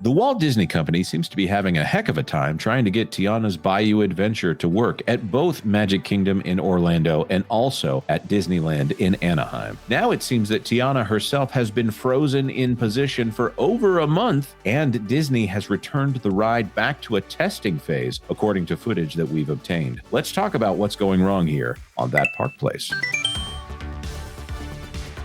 The Walt Disney Company seems to be having a heck of a time trying to get Tiana's Bayou adventure to work at both Magic Kingdom in Orlando and also at Disneyland in Anaheim. Now it seems that Tiana herself has been frozen in position for over a month, and Disney has returned the ride back to a testing phase, according to footage that we've obtained. Let's talk about what's going wrong here on That Park Place.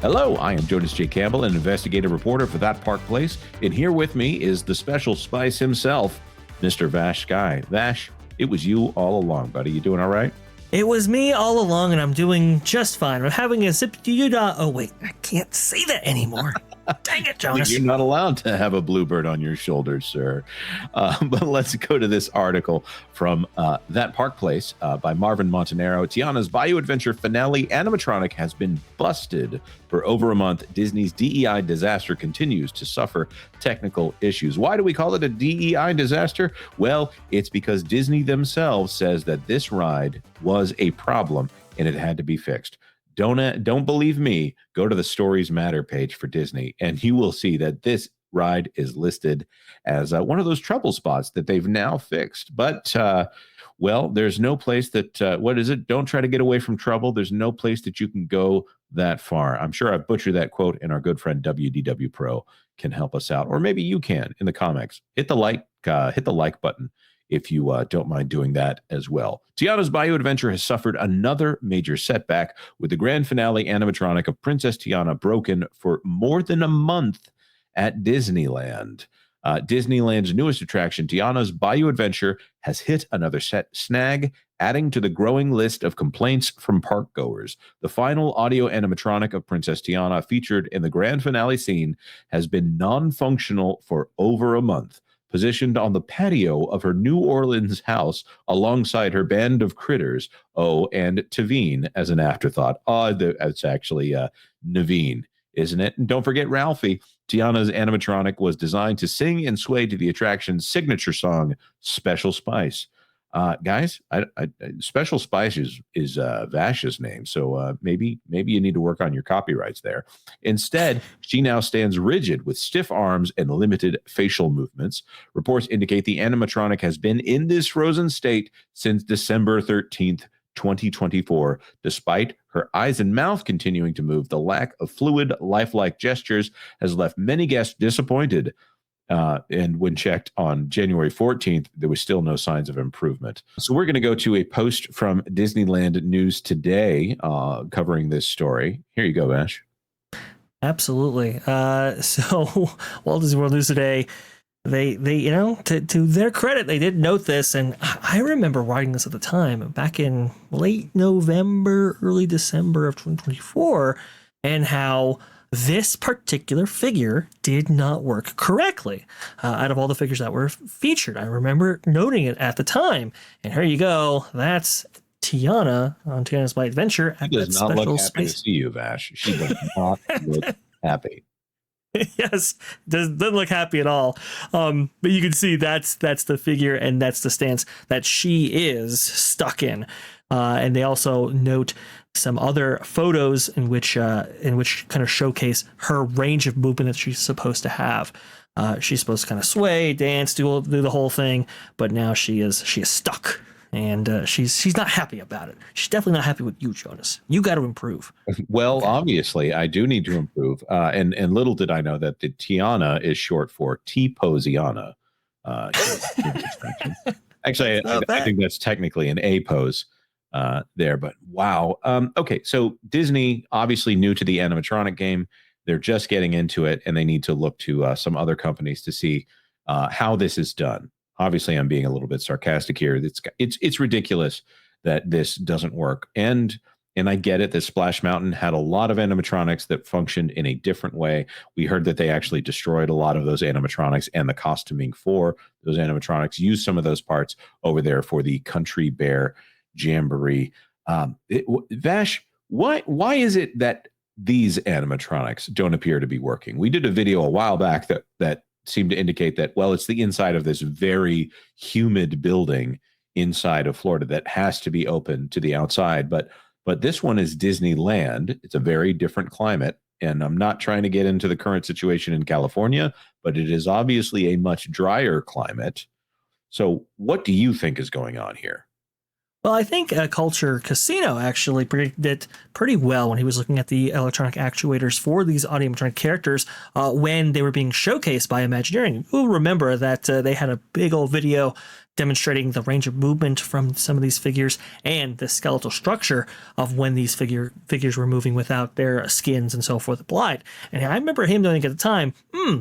Hello, I am Jonas J. Campbell, an investigative reporter for That Park Place, and here with me is the special spice himself, Mr. VashSky. Vash, it was you all along, buddy. You doing all right? It was me all along, and I'm doing just fine. I'm having a zip-a-dee-doo-dah. Oh, wait, I can't say that anymore. Dang it, Jonas. You're not allowed to have a bluebird on your shoulders, sir. But let's go to this article from That Park Place by Marvin Montanaro. Tiana's Bayou Adventure finale animatronic has been busted for over a month. Disney's DEI disaster continues to suffer technical issues. Why do we call it a DEI disaster? Well, it's because Disney themselves says that this ride was a problem and it had to be fixed. Don't believe me. Go to the Stories Matter page for Disney, and you will see that this ride is listed as one of those trouble spots that they've now fixed. But, well, there's no place that, what is it? Don't try to get away from trouble. There's no place that you can go that far. I'm sure I've butchered that quote, and our good friend WDW Pro can help us out. Or maybe you can in the comics. Hit the like button if you don't mind doing that as well. Tiana's Bayou Adventure has suffered another major setback, with the grand finale animatronic of Princess Tiana broken for more than a month at Disneyland. Disneyland's newest attraction, Tiana's Bayou Adventure, has hit another snag, adding to the growing list of complaints from park goers. The final audio animatronic of Princess Tiana, featured in the grand finale scene, has been non-functional for over a month. Positioned on the patio of her New Orleans house alongside her band of critters, and Tavine as an afterthought. It's actually Naveen, isn't it? And don't forget Ralphie. Tiana's animatronic was designed to sing and sway to the attraction's signature song, Special Spice. Guys, Special Spice is Vash's name, so maybe you need to work on your copyrights there. Instead, she now stands rigid with stiff arms and limited facial movements. Reports indicate the animatronic has been in this frozen state since December 13th, 2024. Despite her eyes and mouth continuing to move, the lack of fluid, lifelike gestures has left many guests disappointed. And when checked on January 14th, there was still no signs of improvement. So we're going to go to a post from Disneyland News Today covering this story. Here you go, Vash. Absolutely. So Walt Disney World News Today, they to their credit, they did note this, and I remember writing this at the time back in late November, early December of 2024, and how this particular figure did not work correctly out of all the figures that were featured. I remember noting it at the time. And here you go. That's Tiana on Tiana's Bayou Adventure. She does not look happy to see you, Vash. She does not look happy. Yes, doesn't look happy at all. But you can see that's the figure, and that's the stance that she is stuck in. And they also note some other photos in which kind of showcase her range of movement that she's supposed to have. She's supposed to kind of sway, dance, do the whole thing, but now she is stuck, and she's not happy about it. She's definitely not happy with you, Jonas. You got to improve. Well, okay. Obviously, I do need to improve. And little did I know that the Tiana is short for T-Posiana. Actually, I think that's technically an A pose. There, but wow. Okay, so Disney, obviously new to the animatronic game, they're just getting into it, and they need to look to some other companies to see how this is done. Obviously, I'm being a little bit sarcastic here. It's ridiculous that this doesn't work, and I get it that Splash Mountain had a lot of animatronics that functioned in a different way. We heard that they actually destroyed a lot of those animatronics, and the costuming for those animatronics used some of those parts over there for the Country Bear Jamboree. Vash, why is it that these animatronics don't appear to be working? We did a video a while back that seemed to indicate that, well, it's the inside of this very humid building inside of Florida that has to be open to the outside, but this one is Disneyland. It's a very different climate, And I'm not trying to get into the current situation in California, but it is obviously a much drier climate. So what do you think is going on here? Well, I think Culture Casino actually predicted it pretty well when he was looking at the electronic actuators for these animatronic characters when they were being showcased by Imagineering. You'll remember that they had a big old video demonstrating the range of movement from some of these figures and the skeletal structure of when these figures were moving without their skins and so forth applied. And I remember him knowing at the time,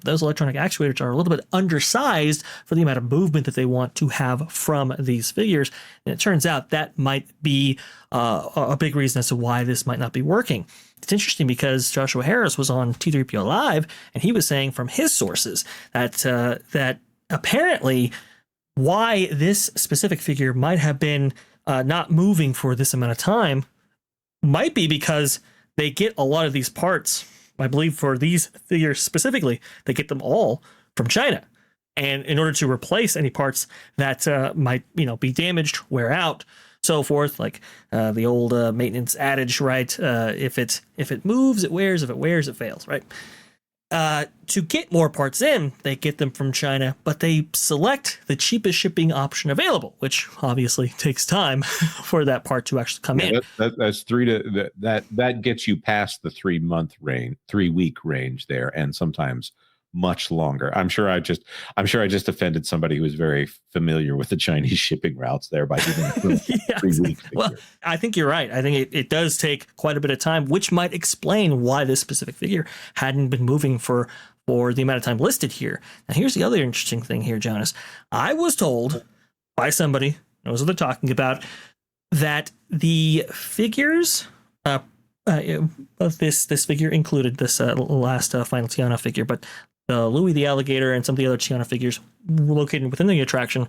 those electronic actuators are a little bit undersized for the amount of movement that they want to have from these figures. And it turns out that might be a big reason as to why this might not be working. It's interesting because Joshua Harris was on T3PO Live, and he was saying from his sources that apparently why this specific figure might have been not moving for this amount of time might be because they get a lot of these parts. I believe for these figures specifically, they get them all from China. And in order to replace any parts that might, be damaged, wear out, so forth, like the old maintenance adage, right? If it moves, it wears. If it wears, it fails, right? To get more parts in, they get them from China, but they select the cheapest shipping option available, which obviously takes time for that part to actually come in. That's that gets you past the 3-week range there, and sometimes much longer. I'm sure I just offended somebody who was very familiar with the Chinese shipping routes there by giving 3 weeks. Well, I think you're right. I think it does take quite a bit of time, which might explain why this specific figure hadn't been moving for the amount of time listed here. Now, here's the other interesting thing here, Jonas. I was told by somebody who knows what they're talking about that the figures of this figure included this last final Tiana figure, but Louis the alligator and some of the other Tiana figures located within the attraction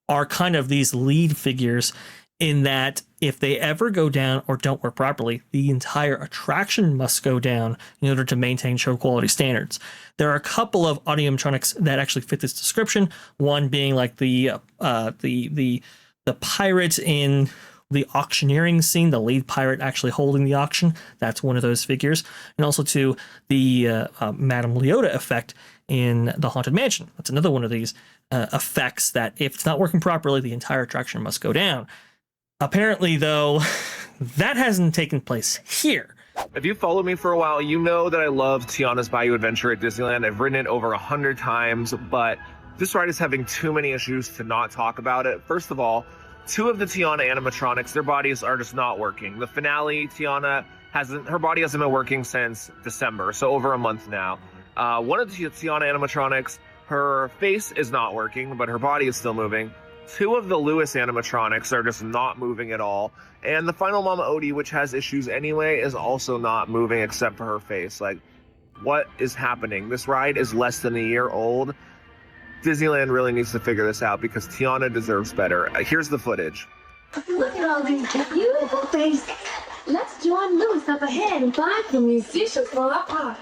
are kind of these lead figures in that if they ever go down or don't work properly, the entire attraction must go down in order to maintain show quality standards. There are a couple of animatronics that actually fit this description. One being like the pirate in the auctioneering scene, the lead pirate actually holding the auction. That's one of those figures. And also to the Madame Leota effect in the Haunted Mansion. That's another one of these effects that if it's not working properly, the entire attraction must go down. Apparently, though, that hasn't taken place here. If you follow me for a while, you know that I love Tiana's Bayou Adventure at Disneyland. I've ridden it over 100 times, but this ride is having too many issues to not talk about it. First of all, 2 of the Tiana animatronics, their bodies are just not working. The finale, her body hasn't been working since December, so over a month now. One of the Tiana animatronics, her face is not working, but her body is still moving. 2 of the Lewis animatronics are just not moving at all. And the final Mama Odie, which has issues anyway, is also not moving except for her face. Like, what is happening? This ride is less than a year old. Disneyland really needs to figure this out because Tiana deserves better. Here's the footage. Look at all these beautiful faces. Let's join Lewis up ahead and find some musicians for our party.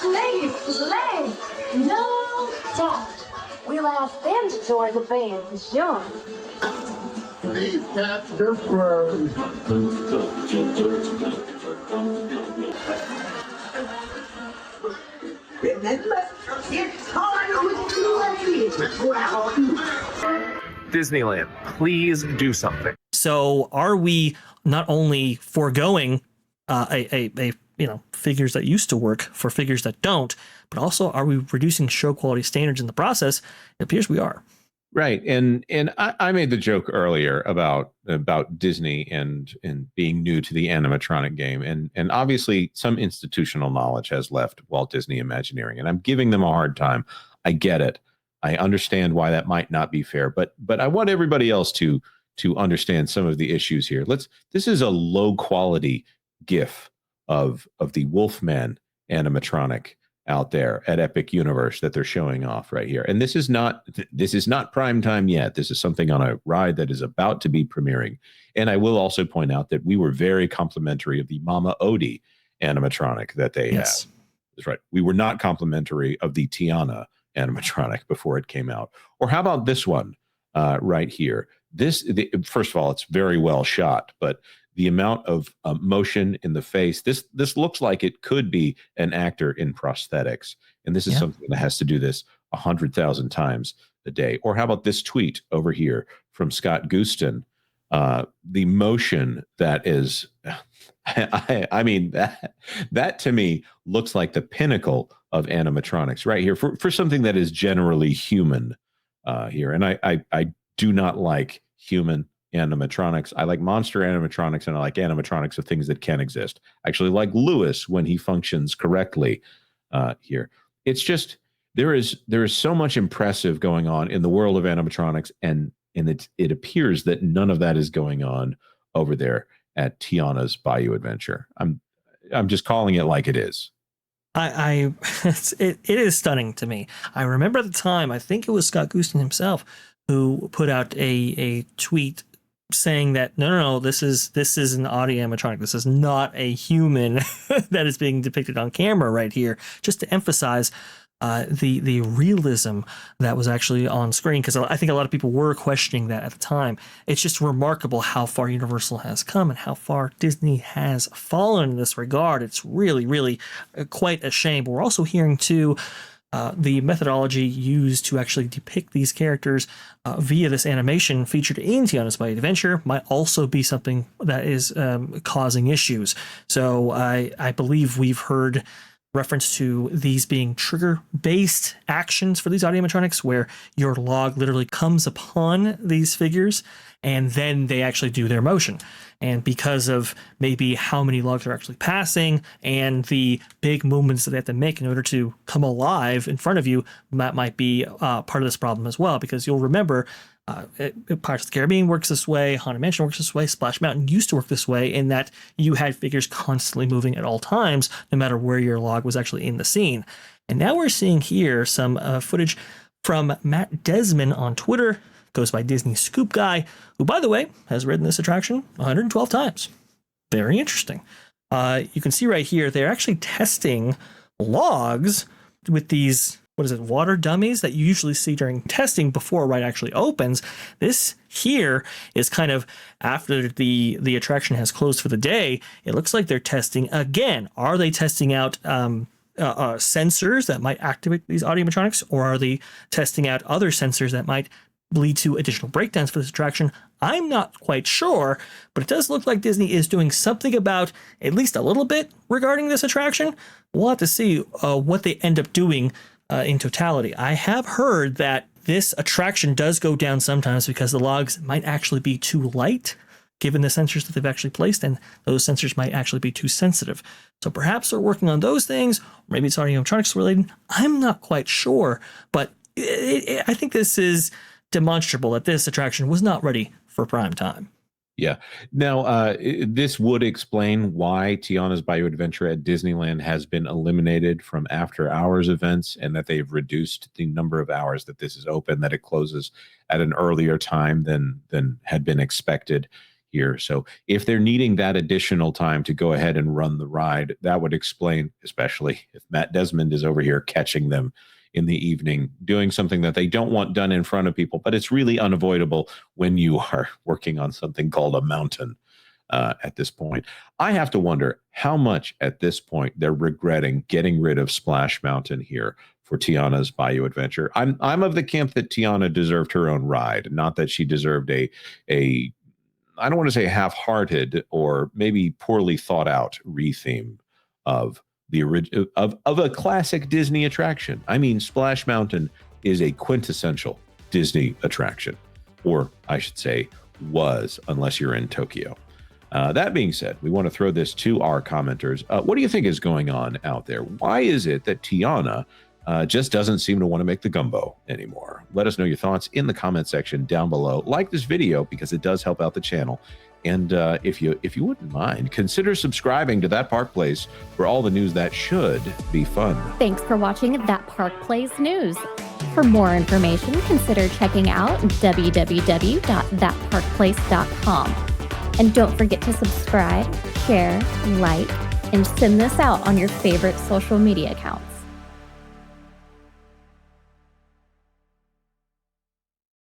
Ladies, no doubt. We'll ask them to join the band for sure. Please catch your bird. Remember, it's hard Disneyland, please do something. So are we not only foregoing figures that used to work for figures that don't, but also are we reducing show quality standards in the process? It appears we are. Right. And I made the joke earlier about Disney and being new to the animatronic game. And obviously some institutional knowledge has left Walt Disney Imagineering, and I'm giving them a hard time. I get it. I understand why that might not be fair, but I want everybody else to understand some of the issues here. This is a low quality GIF of the Wolfman animatronic out there at Epic Universe that they're showing off right here. And this is not prime time yet. This is something on a ride that is about to be premiering. And I will also point out that we were very complimentary of the Mama Odie animatronic that they have. That's right. We were not complimentary of the Tiana animatronic before it came out. Or how about this one right here? First of all, it's very well shot, but the amount of motion in the face. This looks like it could be an actor in prosthetics, and this is something that has to do this 100,000 times a day. Or how about this tweet over here from Scott Guston? The motion that is, I mean, that to me looks like the pinnacle of animatronics right here for something that is generally human here. And I do not like human animatronics. I like monster animatronics, and I like animatronics of things that can exist. I actually like Lewis when he functions correctly here. It's just there is so much impressive going on in the world of animatronics, and it appears that none of that is going on over there at Tiana's Bayou Adventure. I'm just calling it like it is. It is stunning to me. I remember at the time, I think it was Scott Guston himself who put out a tweet saying that no, this is an audio animatronic. This is not a human that is being depicted on camera right here, just to emphasize the realism that was actually on screen, because I think a lot of people were questioning that at the time. It's just remarkable how far Universal has come and how far Disney has fallen in this regard. It's really, really quite a shame. But we're also hearing too the methodology used to actually depict these characters via this animation featured in Tiana's Bayou Adventure might also be something that is causing issues. So I believe we've heard reference to these being trigger-based actions for these audio animatronics, where your log literally comes upon these figures and then they actually do their motion. And because of maybe how many logs are actually passing and the big movements that they have to make in order to come alive in front of you, that might be part of this problem as well. Because you'll remember Pirates of the Caribbean works this way, Haunted Mansion works this way, Splash Mountain used to work this way, in that you had figures constantly moving at all times, no matter where your log was actually in the scene. And now we're seeing here some footage from Matt Desmond on Twitter, goes by Disney Scoop Guy, who, by the way, has ridden this attraction 112 times. Very interesting. You can see right here, they're actually testing logs with these, water dummies that you usually see during testing before a ride actually opens. This here is kind of after the attraction has closed for the day. It looks like they're testing again. Are they testing out sensors that might activate these audio animatronics, or are they testing out other sensors that might lead to additional breakdowns for this attraction? I'm not quite sure, but it does look like Disney is doing something about at least a little bit regarding this attraction. We'll have to see what they end up doing in totality. I have heard that this attraction does go down sometimes because the logs might actually be too light, given the sensors that they've actually placed, and those sensors might actually be too sensitive. So perhaps they're working on those things, or maybe it's audio animatronics related. I'm not quite sure, but I think this is demonstrable that this attraction was not ready for prime time. Yeah. Now, this would explain why Tiana's Bayou Adventure at Disneyland has been eliminated from after-hours events, and that they've reduced the number of hours that this is open, that it closes at an earlier time than had been expected here. So if they're needing that additional time to go ahead and run the ride, that would explain, especially if Matt Desmond is over here catching them in the evening, doing something that they don't want done in front of people, but it's really unavoidable when you are working on something called a mountain at this point. I have to wonder how much at this point they're regretting getting rid of Splash Mountain here for Tiana's Bayou Adventure. I'm of the camp that Tiana deserved her own ride, not that she deserved a I don't want to say half-hearted or maybe poorly thought out retheme of the original of a classic Disney attraction. I mean, Splash Mountain is a quintessential Disney attraction, or I should say was, unless you're in Tokyo. That being said, we want to throw this to our commenters. What do you think is going on out there? Why is it that Tiana just doesn't seem to want to make the gumbo anymore? Let us know your thoughts in the comment section down below. Like this video because it does help out the channel. And if you wouldn't mind, consider subscribing to That Park Place for all the news that should be fun. Thanks for watching That Park Place News. For more information, consider checking out www.thatparkplace.com. And don't forget to subscribe, share, like, and send this out on your favorite social media accounts.